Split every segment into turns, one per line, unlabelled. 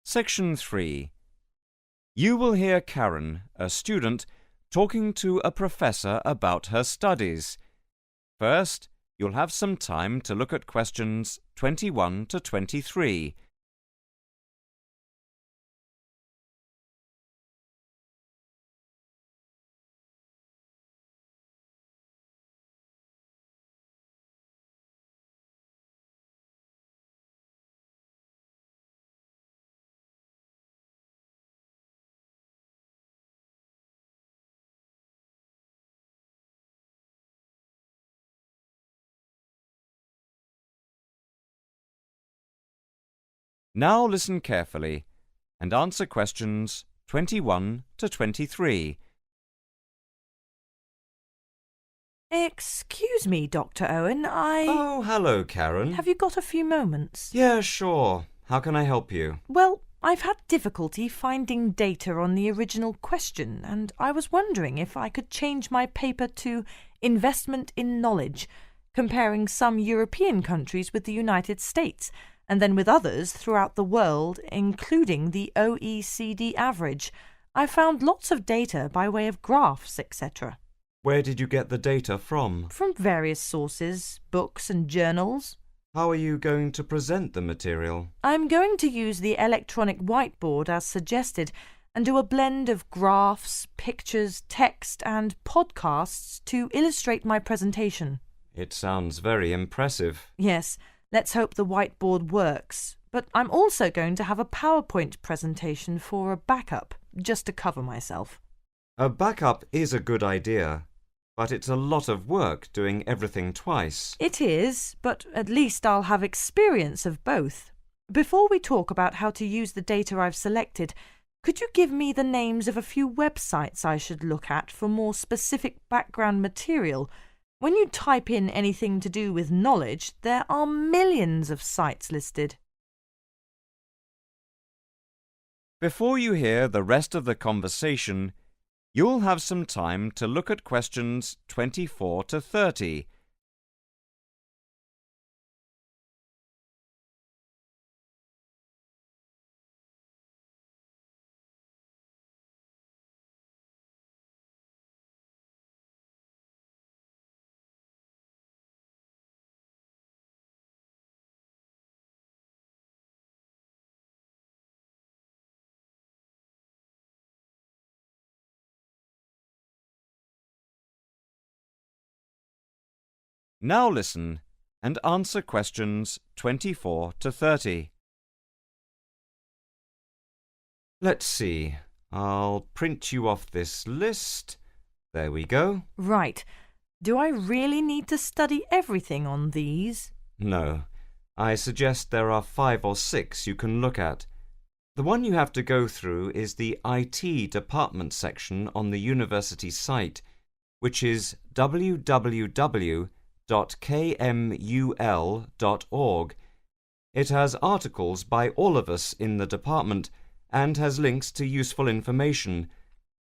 Section 3. You will hear Karen, a student, talking to a professor about her studies. First, you'll have some time to look at questions 21 to 23. Now listen carefully and answer questions 21 to 23.
Excuse me, Dr. Owen,
Oh, hello, Karen.
Have you got a few moments?
Yeah, sure. How can I help you?
Well, I've had difficulty finding data on the original question, and I was wondering if I could change my paper to Investment in Knowledge, comparing some European countries with the United States, and then with others throughout the world, including the OECD average. I found lots of data by way of graphs, etc.
Where did you get the data from?
From various sources, books and journals.
How are you going to present the material?
I'm going to use the electronic whiteboard as suggested and do a blend of graphs, pictures, text and podcasts to illustrate my presentation.
It sounds very impressive.
Yes, let's hope the whiteboard works. But I'm also going to have a PowerPoint presentation for a backup, just to cover myself.
A backup is a good idea, but it's a lot of work doing everything twice.
It is, but at least I'll have experience of both. Before we talk about how to use the data I've selected, could you give me the names of a few websites I should look at for more specific background material? When you type in anything to do with knowledge, there are millions of sites listed.
Before you hear the rest of the conversation, you'll have some time to look at questions 24 to 30. Now listen and answer questions 24 to 30. Let's see. I'll print you off this list. There we go.
Right. Do I really need to study everything on these?
No. I suggest there are 5 or 6 you can look at. The one you have to go through is the IT department section on the university site, which is www.kmul.org. It has articles by all of us in the department and has links to useful information,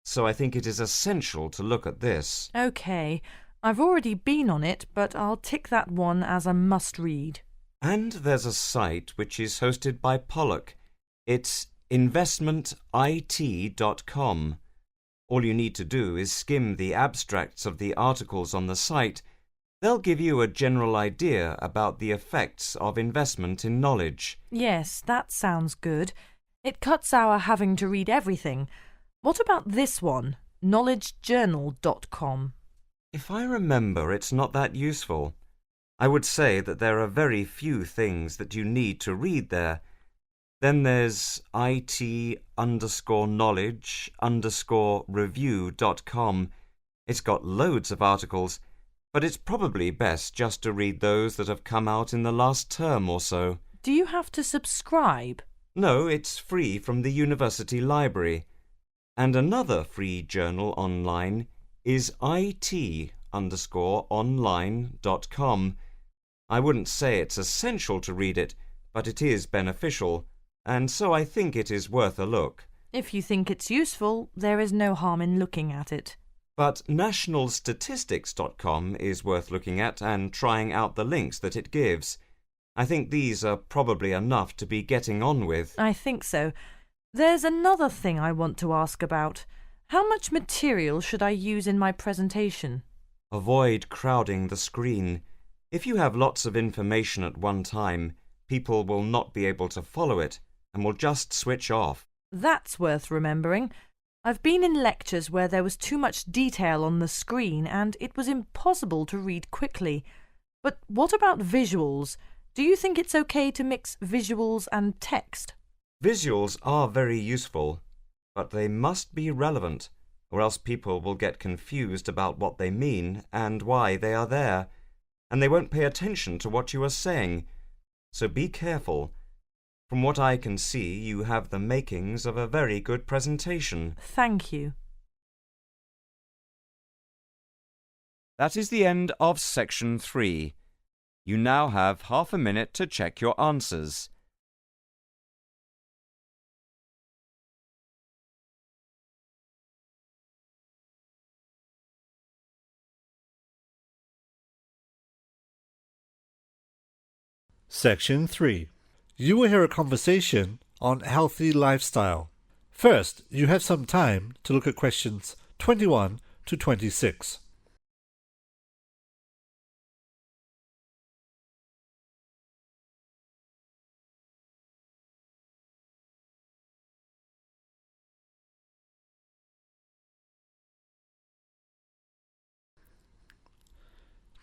so I think it is essential to look at this.
OK. I've already been on it, but I'll tick that one as a must-read.
And there's a site which is hosted by Pollock. It's investmentit.com. All you need to do is skim the abstracts of the articles on the site. They'll give you a general idea about the effects of investment in knowledge.
Yes, that sounds good. It cuts our having to read everything. What about this one, knowledgejournal.com?
If I remember, it's not that useful. I would say that there are very few things that you need to read there. Then there's it_knowledge_review.com. It's got loads of articles, but it's probably best just to read those that have come out in the last term or so.
Do you have to subscribe?
No, it's free from the university library. And another free journal online is it_online.com. I wouldn't say it's essential to read it, but it is beneficial, and so I think it is worth a look.
If you think it's useful, there is no harm in looking at it.
But nationalstatistics.com is worth looking at and trying out the links that it gives. I think these are probably enough to be getting on with.
I think so. There's another thing I want to ask about. How much material should I use in my presentation?
Avoid crowding the screen. If you have lots of information at one time, people will not be able to follow it and will just switch off.
That's worth remembering. I've been in lectures where there was too much detail on the screen and it was impossible to read quickly. But what about visuals? Do you think it's okay to mix visuals and text?
Visuals are very useful, but they must be relevant, or else people will get confused about what they mean and why they are there, and they won't pay attention to what you are saying. So be careful. From what I can see, you have the makings of a very good presentation.
Thank you.
That is the end of section 3. You now have half a minute to check your answers.
Section 3. You will hear a conversation on healthy lifestyle. First, you have some time to look at questions 21 to 26.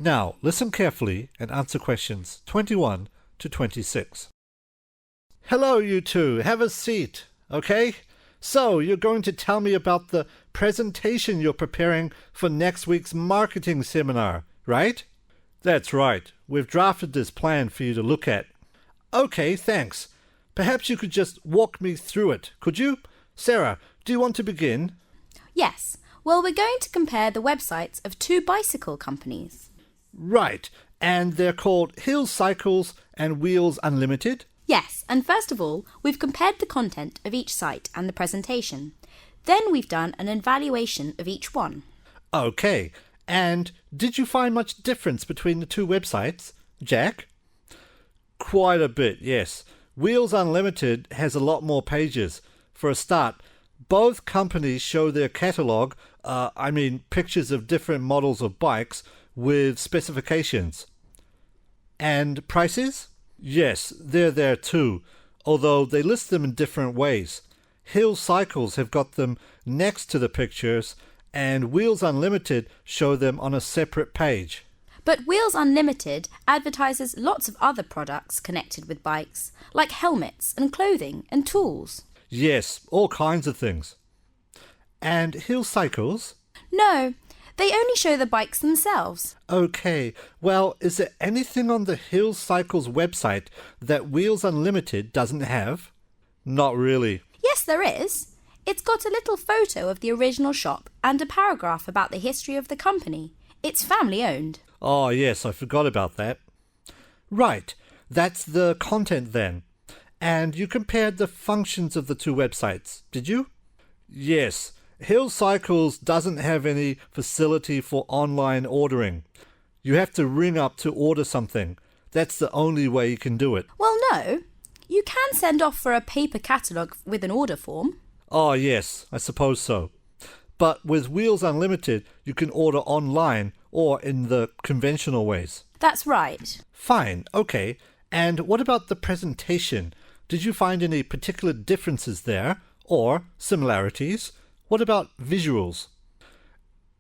Now, listen carefully and answer questions 21 to 26. Hello, you two. Have a seat, okay? So, you're going to tell me about the presentation you're preparing for next week's marketing seminar, right? That's right. We've drafted this plan for you to look at. Okay, thanks. Perhaps you could just walk me through it, could you? Sarah, do you want to begin?
Yes. Well, we're going to compare the websites of 2 bicycle companies.
Right. And they're called Hill Cycles and Wheels Unlimited?
Yes, and first of all, we've compared the content of each site and the presentation. Then we've done an evaluation of each one.
Okay. And did you find much difference between the 2 websites, Jack? Quite a bit, yes. Wheels Unlimited has a lot more pages. For a start, both companies show their catalogue, pictures of different models of bikes with specifications. And prices? Yes, they're there too, although they list them in different ways. Hill Cycles have got them next to the pictures, and Wheels Unlimited show them on a separate page.
But Wheels Unlimited advertises lots of other products connected with bikes, like helmets and clothing and tools.
Yes, all kinds of things. And Hill Cycles?
No, they only show the bikes themselves.
Okay, well, is there anything on the Hill Cycles website that Wheels Unlimited doesn't have? Not really.
Yes, there is. It's got a little photo of the original shop and a paragraph about the history of the company. It's family owned.
Oh, yes, I forgot about that. Right, that's the content then. And you compared the functions of the 2 websites, did you? Yes. Hill Cycles doesn't have any facility for online ordering. You have to ring up to order something. That's the only way you can do it.
Well, no. You can send off for a paper catalogue with an order form.
Oh, yes, I suppose so. But with Wheels Unlimited, you can order online or in the conventional ways.
That's right.
Fine, okay. And what about the presentation? Did you find any particular differences there or similarities? What about visuals?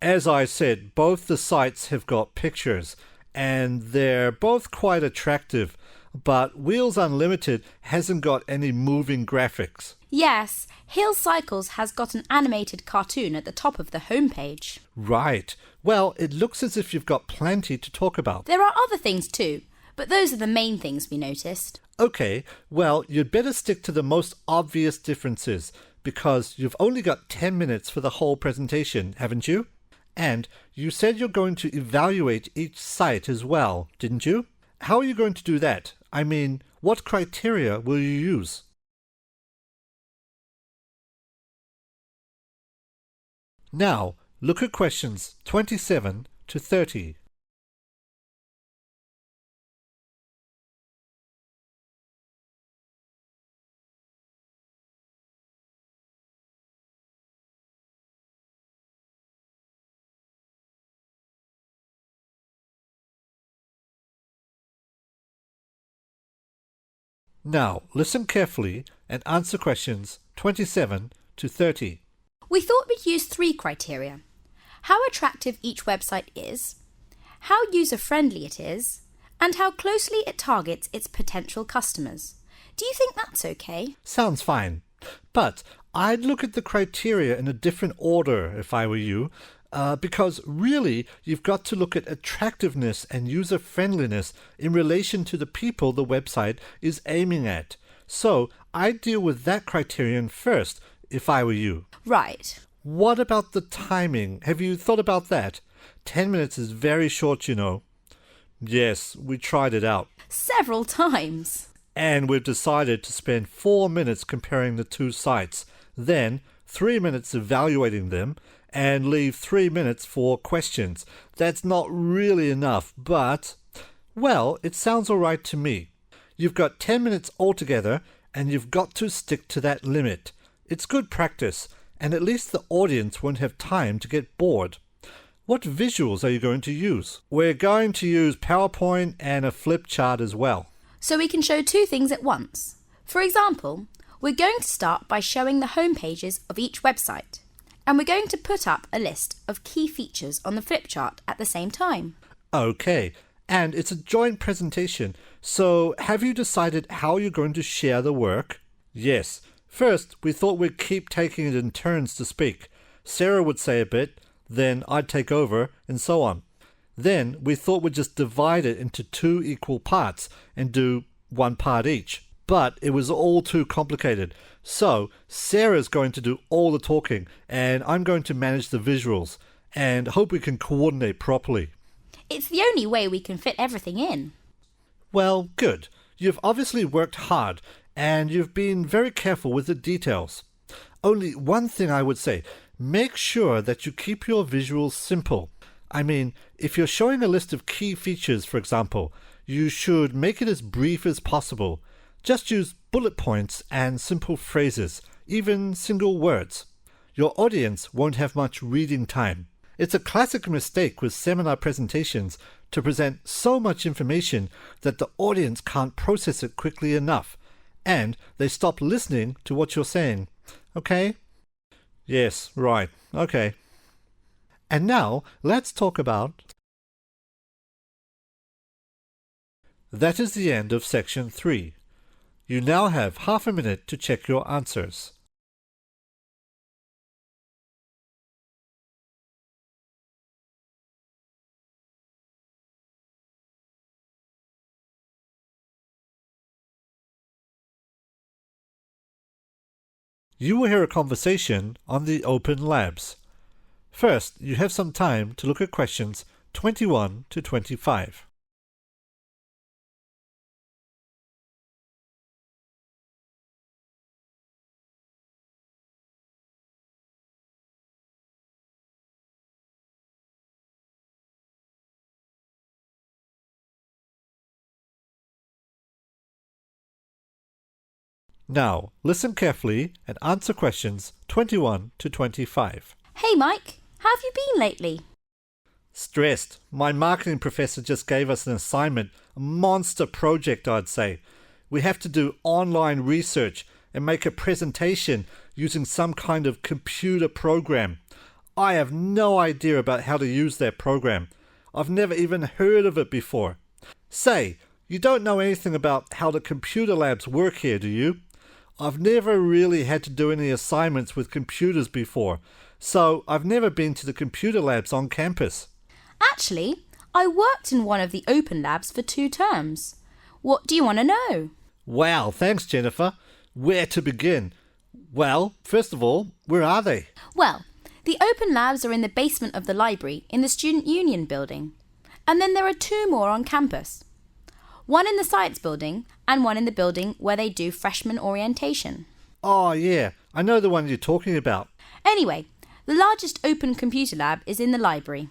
As I said, both the sites have got pictures and they're both quite attractive, but Wheels Unlimited hasn't got any moving graphics.
Yes, Hill Cycles has got an animated cartoon at the top of the homepage.
Right. Well, it looks as if you've got plenty to talk about.
There are other things too, but those are the main things we noticed.
Okay, well, you'd better stick to the most obvious differences, because you've only got 10 minutes for the whole presentation, haven't you? And you said you're going to evaluate each site as well, didn't you? How are you going to do that? I mean, what criteria will you use? Now, look at questions 27 to 30. Now, listen carefully and answer questions 27 to 30.
We thought we'd use 3 criteria: how attractive each website is, how user-friendly it is, and how closely it targets its potential customers. Do you think that's okay?
Sounds fine. But I'd look at the criteria in a different order if I were you, because really you've got to look at attractiveness and user-friendliness in relation to the people the website is aiming at. So I'd deal with that criterion first if I were you.
Right.
What about the timing? Have you thought about that? 10 minutes is very short, you know. Yes, we tried it out.
Several times.
And we've decided to spend 4 minutes comparing the 2 sites, then 3 minutes evaluating them, and leave 3 minutes for questions. That's not really enough, but, well, it sounds all right to me. You've got 10 minutes altogether, and you've got to stick to that limit. It's good practice, and at least the audience won't have time to get bored. What visuals are you going to use? We're going to use PowerPoint and a flip chart as well.
So we can show 2 things at once. For example, we're going to start by showing the home pages of each website, and we're going to put up a list of key features on the flip chart at the same time.
Okay, and it's a joint presentation, so have you decided how you're going to share the work? Yes. First, we thought we'd keep taking it in turns to speak. Sarah would say a bit, then I'd take over, and so on. Then we thought we'd just divide it into 2 equal parts and do 1 part each. But it was all too complicated. So Sarah's going to do all the talking and I'm going to manage the visuals and hope we can coordinate properly.
It's the only way we can fit everything in.
Well, good. You've obviously worked hard and you've been very careful with the details. Only one thing I would say, make sure that you keep your visuals simple. I mean, if you're showing a list of key features, for example, you should make it as brief as possible. Just use bullet points and simple phrases, even single words. Your audience won't have much reading time. It's a classic mistake with seminar presentations to present so much information that the audience can't process it quickly enough, and they stop listening to what you're saying. Okay? Yes, right. Okay. And now, let's talk about... That is the end of section 3. You now have half a minute to check your answers. You will hear a conversation on the Open Labs. First, you have some time to look at questions 21 to 25. Now, listen carefully and answer questions 21 to 25.
Hey Mike, how have you been lately?
Stressed. My marketing professor just gave us an assignment, a monster project I'd say. We have to do online research and make a presentation using some kind of computer program. I have no idea about how to use that program. I've never even heard of it before. Say, you don't know anything about how the computer labs work here, do you? I've never really had to do any assignments with computers before, so I've never been to the computer labs on campus.
Actually, I worked in one of the Open Labs for 2 terms. What do you want to know?
Wow, thanks Jennifer. Where to begin? Well, first of all, where are they?
Well, the Open Labs are in the basement of the library in the Student Union building. And then there are 2 more on campus. One in the Science building and one in the building where they do freshman orientation.
Oh yeah, I know the one you're talking about.
Anyway, the largest open computer lab is in the library.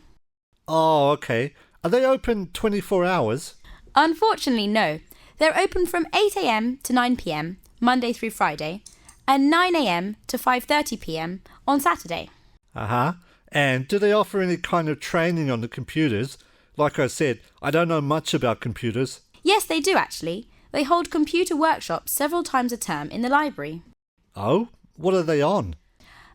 Oh, okay. Are they open 24 hours?
Unfortunately, no. They're open from 8 a.m. to 9 p.m, Monday through Friday, and 9 a.m. to 5:30 p.m. on Saturday.
Uh-huh. And do they offer any kind of training on the computers? Like I said, I don't know much about computers.
Yes, they do actually. They hold computer workshops several times a term in the library.
Oh, what are they on?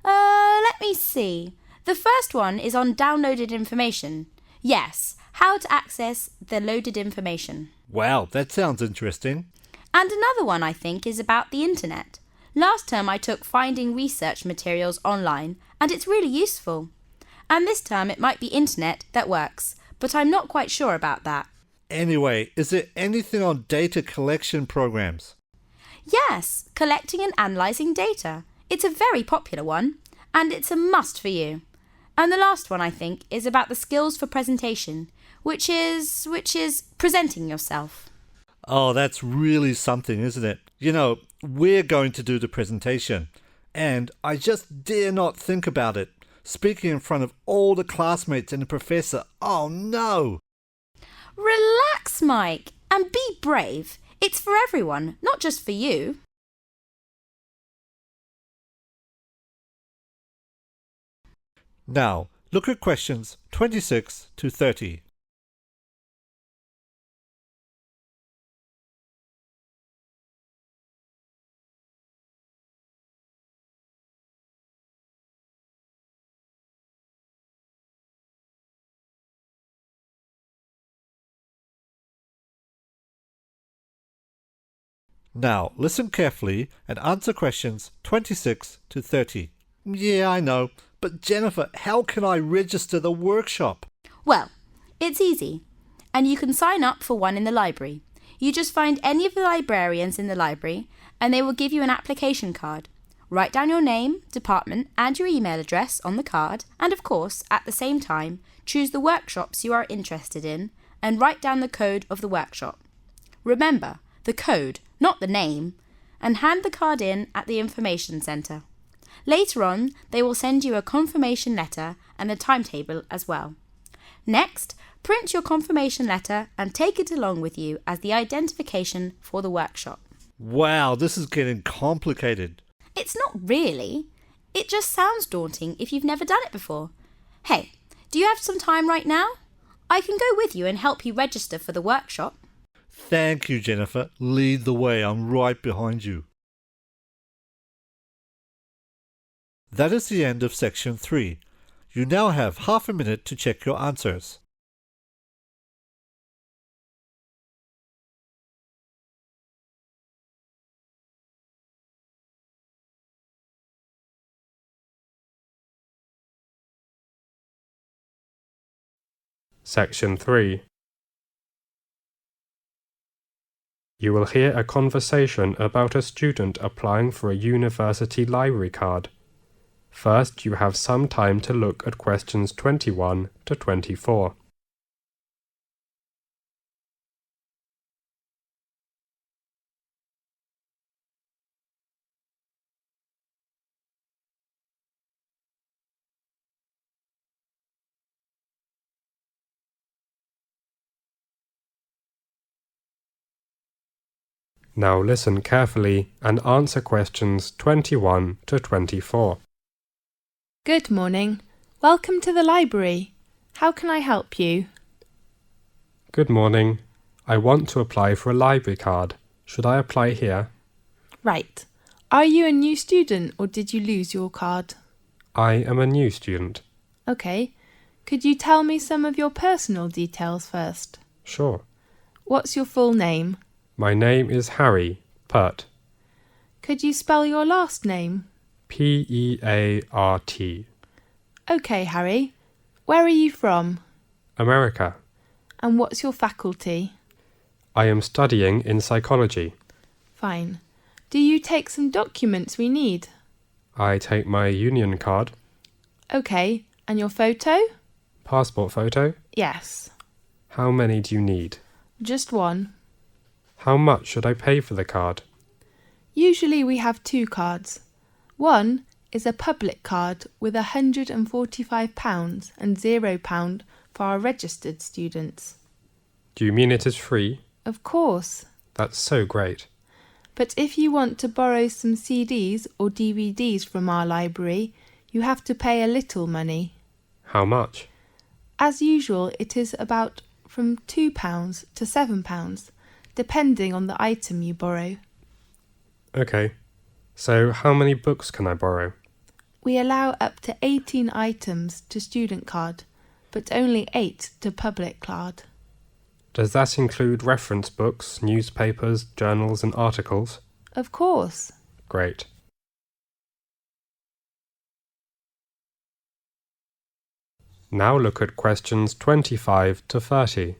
Let me see. The first one is on downloaded information. Yes, how to access the loaded information.
Wow, that sounds interesting.
And another one, I think, is about the internet. Last term I took finding research materials online, and it's really useful. And this term it might be internet that works, but I'm not quite sure about that.
Anyway, is there anything on data collection programs?
Yes, collecting and analysing data. It's a very popular one, and it's a must for you. And the last one, I think, is about the skills for presentation, which is presenting yourself.
Oh, that's really something, isn't it? You know, we're going to do the presentation, and I just dare not think about it. Speaking in front of all the classmates and the professor, oh no!
Relax, Mike, and be brave. It's for everyone, not just for you.
Now, look at questions 26 to 30. Now, listen carefully and answer questions 26 to 30. Yeah, I know, but Jennifer, how can I register the workshop?
Well, it's easy, and you can sign up for one in the library. You just find any of the librarians in the library, and they will give you an application card. Write down your name, department, and your email address on the card, and of course, at the same time, choose the workshops you are interested in, and write down the code of the workshop. Remember, the code, not the name, and hand the card in at the information centre. Later on, they will send you a confirmation letter and a timetable as well. Next, print your confirmation letter and take it along with you as the identification for the workshop.
Wow, this is getting complicated.
It's not really. It just sounds daunting if you've never done it before. Hey, do you have some time right now? I can go with you and help you register for the workshop.
Thank you, Jennifer. Lead the way. I'm right behind you. That is the end of section 3. You now have half a minute to check your answers.
Section 3. You will hear a conversation about a student applying for a university library card. First, you have some time to look at questions 21 to 24. Now listen carefully and answer questions 21 to 24.
Good morning. Welcome to the library. How can I help you?
Good morning. I want to apply for a library card. Should I apply here?
Right. Are you a new student or did you lose your card?
I am a new student.
Okay. Could you tell me some of your personal details first?
Sure.
What's your full name?
My name is Harry Pert.
Could you spell your last name?
P-E-A-R-T.
Okay, Harry. Where are you from?
America.
And what's your faculty?
I am studying in psychology.
Fine. Do you take some documents we need?
I take my union card.
Okay. And your photo?
Passport photo?
Yes.
How many do you need?
Just one.
How much should I pay for the card?
Usually we have 2 cards. One is a public card with £145 and £0 for our registered students.
Do you mean it is free?
Of course.
That's so great.
But if you want to borrow some CDs or DVDs from our library, you have to pay a little money.
How much?
As usual, it is about from £2 to £7, depending on the item you borrow.
Okay. So how many books can I borrow?
We allow up to 18 items to student card, but only 8 to public card.
Does that include reference books, newspapers, journals and articles?
Of course.
Great. Now look at questions 25 to 30.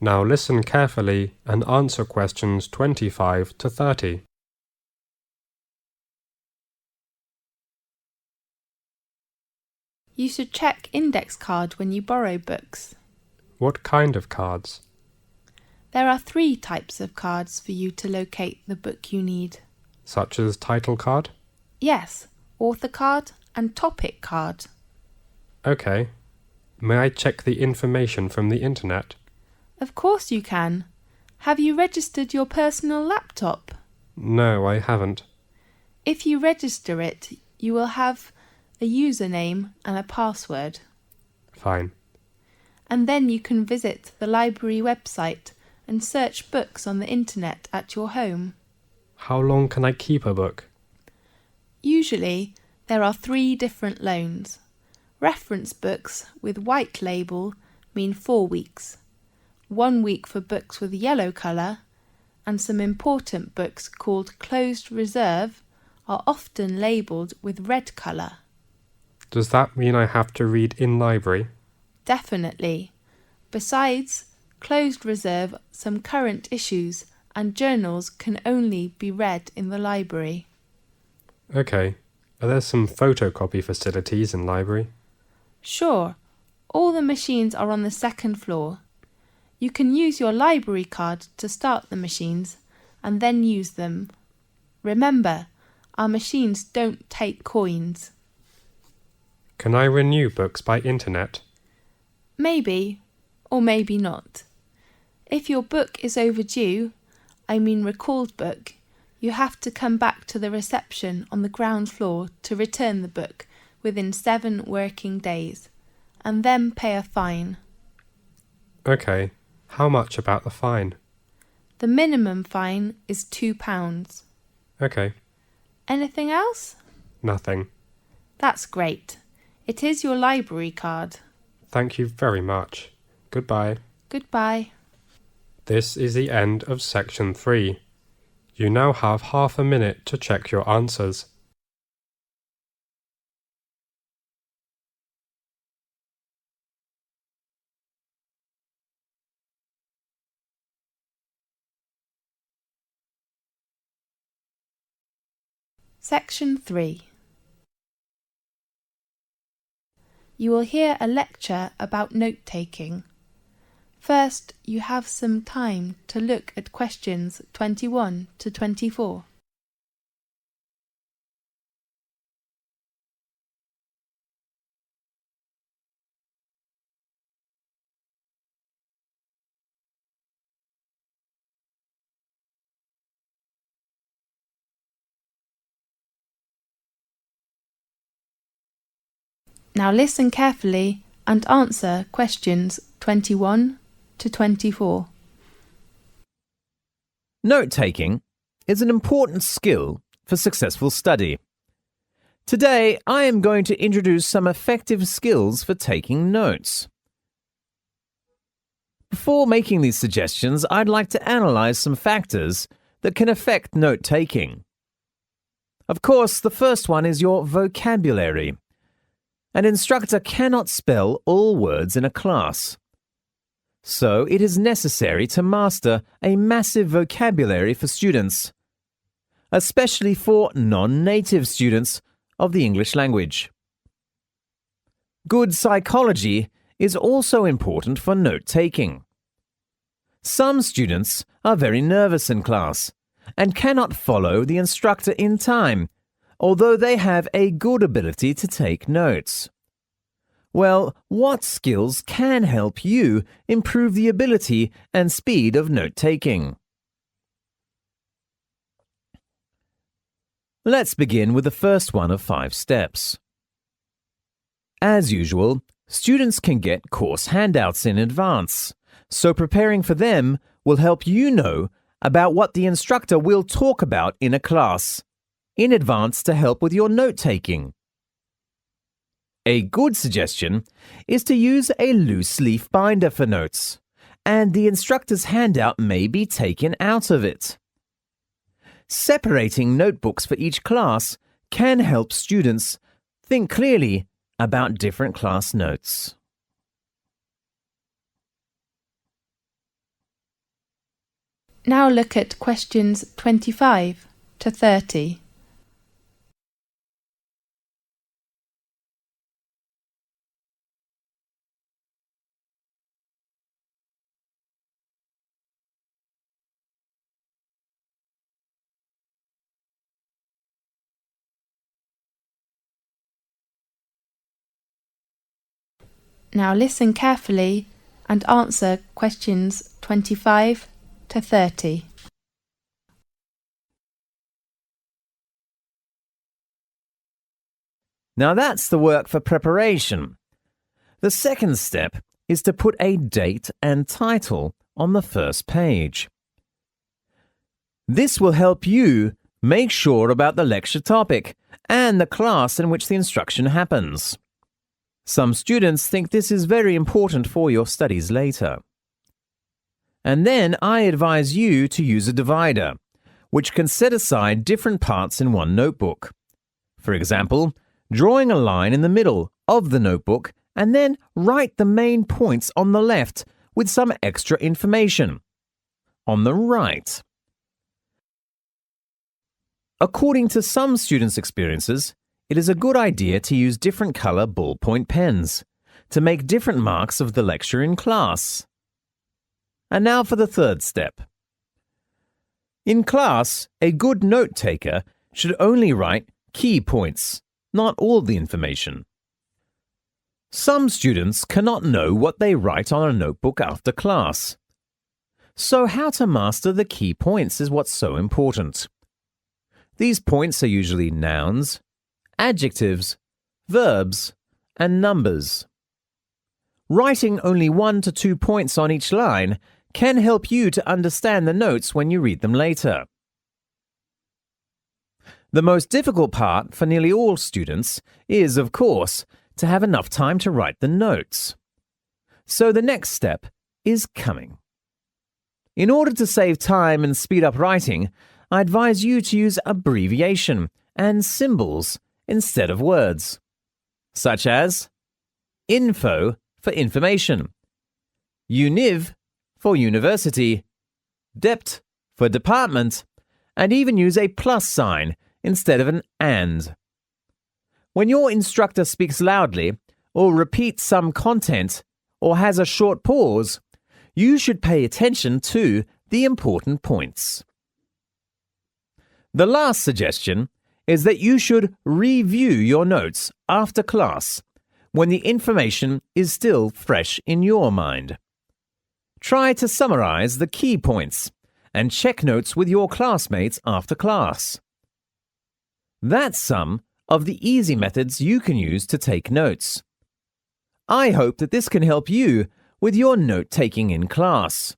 Now listen carefully and answer questions 25 to 30.
You should check index card when you borrow books.
What kind of cards?
There are 3 types of cards for you to locate the book you need.
Such as title card?
Yes, author card and topic card.
Okay. May I check the information from the internet?
Of course you can. Have you registered your personal laptop?
No, I haven't.
If you register it, you will have a username and a password.
Fine.
And then you can visit the library website and search books on the internet at your home.
How long can I keep a book?
Usually, there are 3 different loans. Reference books with white label mean 4 weeks. 1 week for books with yellow colour, and some important books called closed reserve are often labelled with red colour.
Does that mean I have to read in library?
Definitely. Besides, closed reserve some current issues and journals can only be read in the library.
Okay. Are there some photocopy facilities in library?
Sure. All the machines are on the 2nd floor. You can use your library card to start the machines and then use them. Remember, our machines don't take coins.
Can I renew books by internet?
Maybe, or maybe not. If your book is overdue, I mean recalled book, you have to come back to the reception on the ground floor to return the book within 7 working days, and then pay a fine.
Okay. How much about the fine?
The minimum fine is £2.
Okay.
Anything else?
Nothing.
That's great. It is your library card.
Thank you very much. Goodbye.
Goodbye.
This is the end of section 3. You now have half a minute to check your answers.
Section 3. You will hear a lecture about note-taking. First, you have some time to look at questions 21 to 24. Now listen carefully and answer questions 21 to 24.
Note-taking is an important skill for successful study. Today, I am going to introduce some effective skills for taking notes. Before making these suggestions, I'd like to analyze some factors that can affect note-taking. Of course, the first one is your vocabulary. An instructor cannot spell all words in a class. So it is necessary to master a massive vocabulary for students, especially for non-native students of the English language. Good psychology is also important for note-taking. Some students are very nervous in class and cannot follow the instructor in time, although they have a good ability to take notes. Well, what skills can help you improve the ability and speed of note-taking? Let's begin with the first one of 5 steps. As usual, students can get course handouts in advance, so preparing for them will help you know about what the instructor will talk about in a class in advance to help with your note-taking. A good suggestion is to use a loose leaf binder for notes, and the instructor's handout may be taken out of it. Separating notebooks for each class can help students think clearly about different class notes.
Now look at questions 25 to 30. Now listen carefully and answer questions 25 to 30.
Now that's the work for preparation. The second step is to put a date and title on the first page. This will help you make sure about the lecture topic and the class in which the instruction happens. Some students think this is very important for your studies later. And then I advise you to use a divider, which can set aside different parts in one notebook. For example, drawing a line in the middle of the notebook and then write the main points on the left with some extra information on the right. According to some students' experiences, it is a good idea to use different color ballpoint pens to make different marks of the lecture in class. And now for the third step. In class, a good note-taker should only write key points, not all the information. Some students cannot know what they write on a notebook after class. So how to master the key points is what's so important. These points are usually nouns, adjectives, verbs, and numbers. Writing only 1 to 2 points on each line can help you to understand the notes when you read them later. The most difficult part for nearly all students is, of course, to have enough time to write the notes. So the next step is coming. In order to save time and speed up writing, I advise you to use abbreviation and symbols instead of words, such as info for information, univ for university, dept for department, and even use a plus sign instead of an and. When your instructor speaks loudly or repeats some content or has a short pause, you should pay attention to the important points. The last suggestion is that you should review your notes after class when the information is still fresh in your mind. Try to summarize the key points and check notes with your classmates after class. That's some of the easy methods you can use to take notes. I hope that this can help you with your note-taking in class.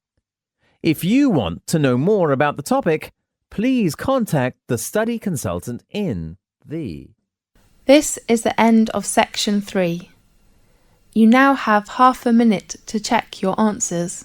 If you want to know more about the topic, please contact the study consultant in the...
This is the end of section 3. You now have half a minute to check your answers.